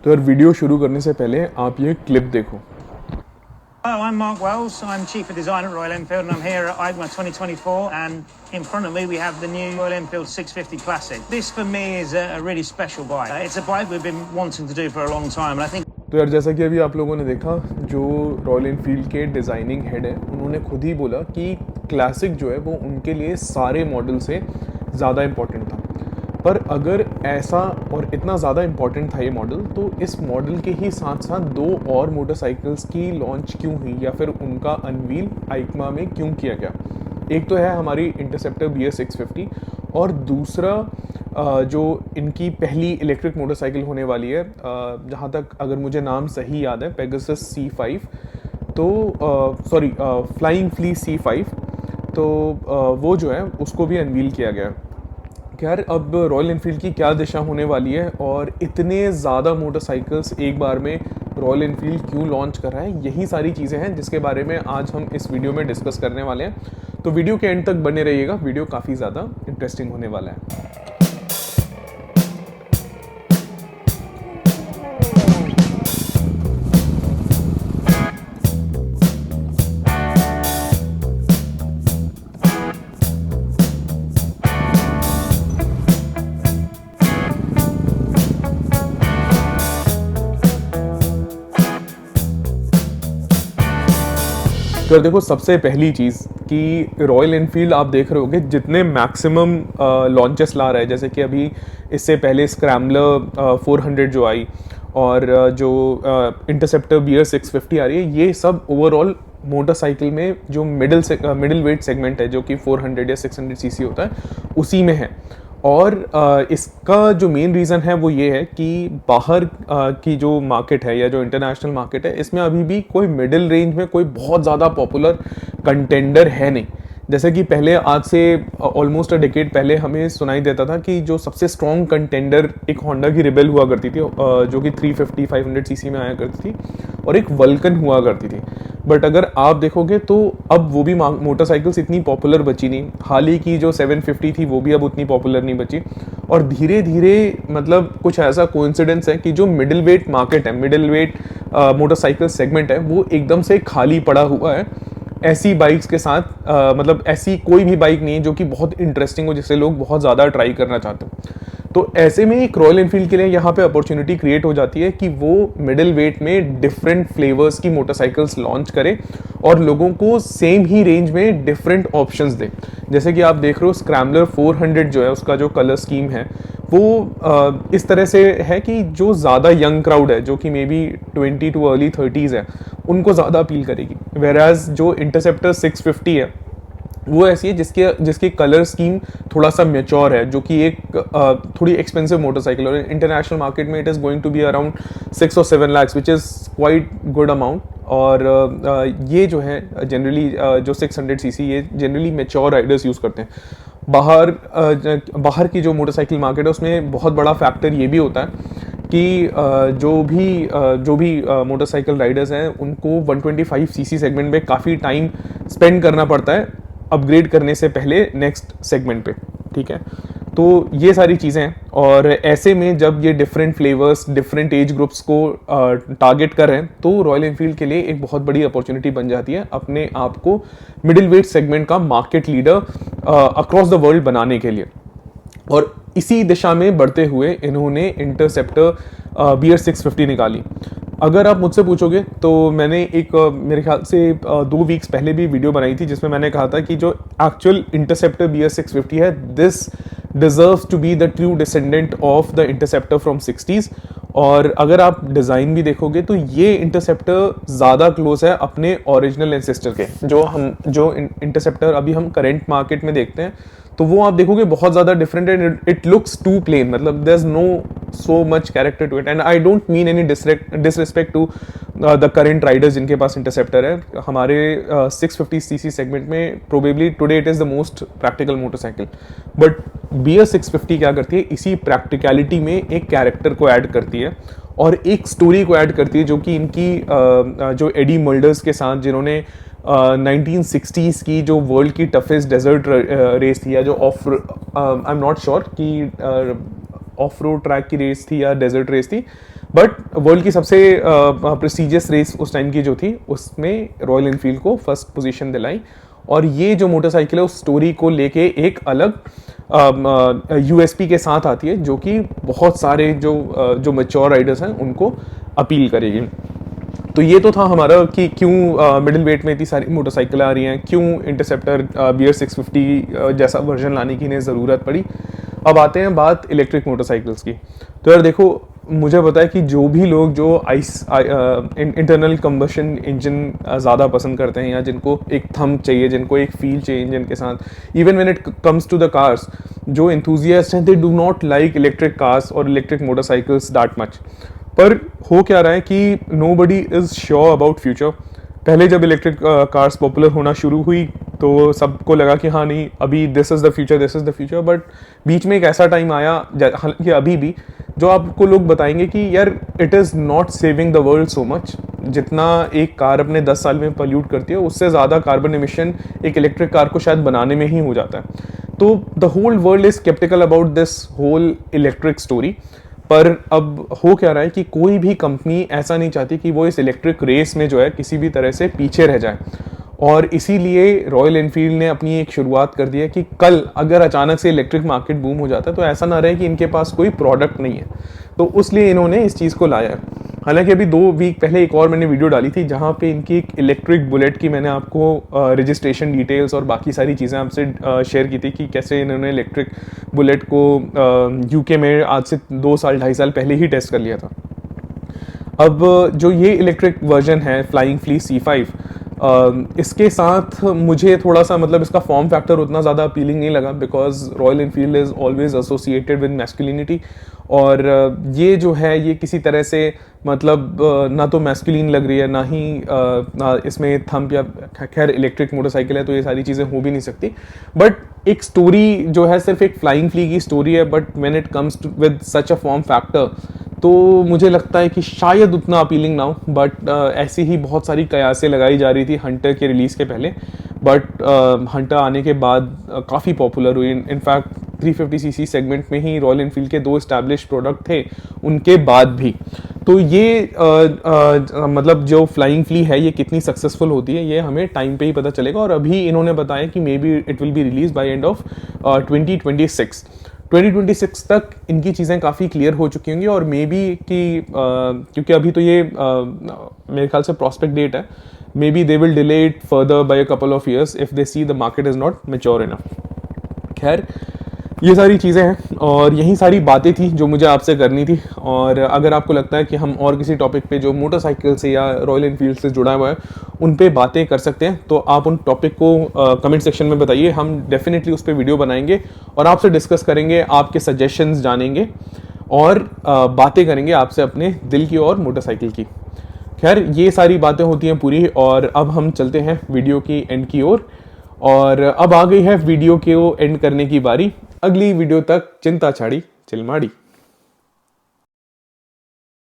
तो यार वीडियो शुरू करने से पहले आप ये क्लिप देखो। Hello, I'm Mark Wells. I'm Chief of Design at Royal Enfield and I'm here at EICMA 2024 and in front of me we have the new Royal Enfield 650 Classic. This for me is a really special bike. It's a bike we've been wanting to do for a long time and I think तो यार जैसा कि अभी आप लोगों ने देखा, जो रॉयल एनफील्ड के डिज़ाइनिंग हेड है उन्होंने खुद ही बोला कि क्लासिक जो है वो उनके लिए सारे मॉडल से ज़्यादा इम्पॉर्टेंट था। पर अगर ऐसा और इतना ज़्यादा इम्पॉर्टेंट था ये मॉडल, तो इस मॉडल के ही साथ साथ दो और मोटरसाइकिल्स की लॉन्च क्यों हुई या फिर उनका अनवील आइकमा में क्यों किया गया। एक तो है हमारी इंटरसेप्टर BS 650 और दूसरा जो इनकी पहली इलेक्ट्रिक मोटरसाइकिल होने वाली है, जहाँ तक अगर मुझे नाम सही याद है, पेगासस C5, तो सॉरी फ्लाइंग फ्लीस C5, तो वो जो है उसको भी अनवील किया गया। यार अब रॉयल एनफील्ड की क्या दिशा होने वाली है और इतने ज़्यादा मोटरसाइकिल्स एक बार में रॉयल एनफील्ड क्यों लॉन्च कर रहा है, यही सारी चीज़ें हैं जिसके बारे में आज हम इस वीडियो में डिस्कस करने वाले हैं। तो वीडियो के एंड तक बने रहिएगा, वीडियो काफ़ी ज़्यादा इंटरेस्टिंग होने वाला है। तो देखो, सबसे पहली चीज़ कि रॉयल एनफील्ड आप देख रहे होगे जितने मैक्सिमम लॉन्चेस ला रहा है, जैसे कि अभी इससे पहले स्क्रैम्बलर 400 जो आई और जो इंटरसेप्टर BS 650 आ रही है, ये सब ओवरऑल मोटरसाइकिल में जो मिडिल वेट सेगमेंट है जो कि 400 या 600 सीसी होता है उसी में है। और इसका जो मेन रीज़न है वो ये है कि बाहर की जो मार्केट है या जो इंटरनेशनल मार्केट है, इसमें अभी भी कोई मिडिल रेंज में कोई बहुत ज़्यादा पॉपुलर कंटेंडर है नहीं। जैसे कि पहले, आज से ऑलमोस्ट अ डिकेड पहले हमें सुनाई देता था कि जो सबसे स्ट्रॉन्ग कंटेंडर एक होंडा की रिबेल हुआ करती थी, जो कि 350-500 सीसी में आया करती थी, और एक वल्कन हुआ करती थी। बट अगर आप देखोगे तो अब वो भी मोटरसाइकिल्स इतनी पॉपुलर बची नहीं। हाल ही की जो 750 थी वो भी अब उतनी पॉपुलर नहीं बची। और धीरे धीरे मतलब कुछ ऐसा कोइंसिडेंस है कि जो मिडिल वेट मार्केट है, मिडिल वेट मोटरसाइकिल सेगमेंट है, वो एकदम से खाली पड़ा हुआ है ऐसी बाइक्स के साथ। मतलब ऐसी कोई भी बाइक नहीं है जो कि बहुत इंटरेस्टिंग हो, जिसे लोग बहुत ज़्यादा ट्राई करना चाहते हैं। तो ऐसे में एक रॉयल एनफील्ड के लिए यहाँ पे अपॉर्चुनिटी क्रिएट हो जाती है कि वो मिडिल वेट में डिफरेंट फ्लेवर्स की मोटरसाइकिल्स लॉन्च करे और लोगों को सेम ही रेंज में डिफरेंट ऑप्शंस दे। जैसे कि आप देख रहे हो, स्क्रैम्बलर 400 जो है उसका जो कलर स्कीम है वो इस तरह से है कि जो ज़्यादा यंग क्राउड है, जो कि may be 20 too early 30s है, उनको ज़्यादा अपील करेगी। वेराज जो इंटरसेप्टर 650 है वो ऐसी है जिसकी कलर स्कीम थोड़ा सा मैच्योर है, जो कि एक थोड़ी एक्सपेंसिव मोटरसाइकिल, और इंटरनेशनल मार्केट में it is going to be around 6 और 7 lakh, which is quite good amount. और ये जो है जनरली जो 600 सीसी, ये जनरली मैच्योर राइडर्स यूज़ करते हैं। बाहर की जो मोटरसाइकिल मार्केट है उसमें बहुत बड़ा फैक्टर ये भी होता है कि जो भी मोटरसाइकिल राइडर्स हैं उनको 125 सीसी सेगमेंट में काफ़ी टाइम स्पेंड करना पड़ता है अपग्रेड करने से पहले नेक्स्ट सेगमेंट पे, ठीक है। तो ये सारी चीज़ें हैं, और ऐसे में जब ये different flavours different age groups को टारगेट कर रहे हैं, तो रॉयल एनफील्ड के लिए एक बहुत बड़ी अपॉर्चुनिटी बन जाती है अपने आप को मिडिल वेट सेगमेंट का market leader across the world बनाने के लिए। और इसी दिशा में बढ़ते हुए इन्होंने इंटरसेप्टर BS 650 निकाली। अगर आप मुझसे पूछोगे तो मैंने एक मेरे ख्याल से 2 वीक्स पहले भी वीडियो बनाई थी जिसमें मैंने कहा था कि जो एक्चुअल इंटरसेप्टर BS 650 है, this deserves to be the true descendant of the Interceptor from 60s। और अगर आप डिज़ाइन भी देखोगे तो ये इंटरसेप्टर ज़्यादा क्लोज है अपने ओरिजिनल एंसेस्टर के। जो इंटरसेप्टर अभी हम करेंट मार्केट में देखते हैं, तो वो आप देखोगे बहुत ज़्यादा डिफरेंट है। इट लुक्स टू प्लेन, मतलब there is no so much character to it. And I don't mean any disrespect to the current riders जिनके पास इंटरसेप्टर है। हमारे 650 सीसी सेगमेंट में probably today it is the most practical motorcycle. But BS 650 क्या करती है, इसी practicality में एक कैरेक्टर को ऐड करती है और एक स्टोरी को ऐड करती है, जो कि इनकी जो एडी मल्डर्स के साथ, जिन्होंने 1960s की जो वर्ल्ड की टफेस्ट डेजर्ट रेस थी, या जो of I am not sure कि ऑफ रोड ट्रैक की रेस थी या डेजर्ट रेस थी, बट वर्ल्ड की सबसे प्रेस्टिजियस रेस उस टाइम की जो थी उसमें रॉयल एनफील्ड को फर्स्ट पोजीशन दिलाई। और ये जो मोटरसाइकिल है उस स्टोरी को लेके एक अलग यूएसपी के साथ आती है, जो कि बहुत सारे जो मैच्योर राइडर्स हैं उनको अपील करेगी। तो ये तो था हमारा कि क्यों मिडिल वेट में इतनी सारी मोटरसाइकिल आ रही हैं, क्यों इंटरसेप्टर BR 650 जैसा वर्जन लाने की इन्हें ज़रूरत पड़ी। अब आते हैं बात इलेक्ट्रिक मोटरसाइकिल्स की। तो यार देखो, मुझे पता है कि जो भी लोग जो इंटरनल कंबशन इंजन ज़्यादा पसंद करते हैं, या जिनको एक थंब चाहिए, जिनको एक फील चाहिए इंजन के साथ, even when it comes to the cars, जो एंथुजियास्ट हैं they do not like electric cars और इलेक्ट्रिक मोटरसाइकिल्स दैट मच। पर हो क्या रहा है कि nobody is sure about future. पहले जब इलेक्ट्रिक कार्स पॉपुलर होना शुरू हुई तो सबको लगा कि हाँ नहीं, अभी this is the future, this is the future. But बीच में एक ऐसा टाइम आया, हालांकि अभी भी, जो आपको लोग बताएंगे कि यार it is not saving the world so much. जितना एक कार अपने 10 साल में पॉल्यूट करती है, उससे ज़्यादा कार्बन एमिशन एक इलेक्ट्रिक कार को शायद बनाने में ही हो जाता है। तो the whole world is sceptical about this whole electric story. पर अब हो क्या रहा है कि कोई भी कंपनी ऐसा नहीं चाहती कि वो इस इलेक्ट्रिक रेस में जो है किसी भी तरह से पीछे रह जाए। और इसीलिए रॉयल एनफील्ड ने अपनी एक शुरुआत कर दी है कि कल अगर अचानक से इलेक्ट्रिक मार्केट बूम हो जाता है तो ऐसा ना रहे कि इनके पास कोई प्रोडक्ट नहीं है। तो इसलिए इन्होंने इस चीज़ को लाया है। हालांकि अभी 2 वीक पहले एक और मैंने वीडियो डाली थी जहाँ पे इनकी एक इलेक्ट्रिक बुलेट की मैंने आपको रजिस्ट्रेशन डिटेल्स और बाकी सारी चीज़ें आपसे शेयर की थी कि कैसे इन्होंने इलेक्ट्रिक बुलेट को यूके में आज से 2 साल 2.5 साल पहले ही टेस्ट कर लिया था। अब जो ये इलेक्ट्रिक वर्जन है फ्लाइंग फ्ली C5, इसके साथ मुझे थोड़ा सा मतलब इसका फॉर्म फैक्टर उतना ज़्यादा अपीलिंग नहीं लगा, because royal Enfield is always associated with masculinity. और ये जो है ये किसी तरह से मतलब ना तो मैस्कुलिन लग रही है, ना ही इसमें थंब, या खैर इलेक्ट्रिक मोटरसाइकिल है तो ये सारी चीज़ें हो भी नहीं सकती। बट एक स्टोरी जो है सिर्फ एक फ्लाइंग फ्ली की स्टोरी है, but when it comes with such a form factor तो मुझे लगता है कि शायद उतना अपीलिंग ना हो। बट ऐसी ही बहुत सारी कयासें लगाई जा रही थी हंटर के रिलीज़ के पहले, बट हंटर आने के बाद काफ़ी पॉपुलर हुई। इनफैक्ट 350cc सेगमेंट में ही रॉयल एनफील्ड के 2 एस्टैब्लिश प्रोडक्ट थे उनके बाद भी। तो ये मतलब जो फ्लाइंग फ्ली है ये कितनी सक्सेसफुल होती है ये हमें टाइम पे ही पता चलेगा। और अभी इन्होंने बताया कि may be it will be release by end of 2026 तक इनकी चीज़ें काफ़ी क्लियर हो चुकी होंगी। और मे बी कि क्योंकि अभी तो ये मेरे ख्याल से प्रॉस्पेक्ट डेट है, may be they will delay it further bye a couple of years if they see the market is not mature enough. खैर, ये सारी चीज़ें हैं और यही सारी बातें थी जो मुझे आपसे करनी थी। और अगर आपको लगता है कि हम और किसी टॉपिक पे जो मोटरसाइकिल से या रॉयल एनफील्ड से जुड़ा हुआ है उन पे बातें कर सकते हैं, तो आप उन टॉपिक को कमेंट सेक्शन में बताइए। हम डेफिनेटली उस पर वीडियो बनाएंगे और आपसे डिस्कस करेंगे, आपके सजेशंस जानेंगे और बातें करेंगे आपसे अपने दिल की और मोटरसाइकिल की। खैर, ये सारी बातें होती हैं पूरी। और अब हम चलते हैं वीडियो की एंड की ओर। और अब आ गई है वीडियो को एंड करने की बारी। अगली वीडियो तक चिंता छाड़ी चिलमाड़ी।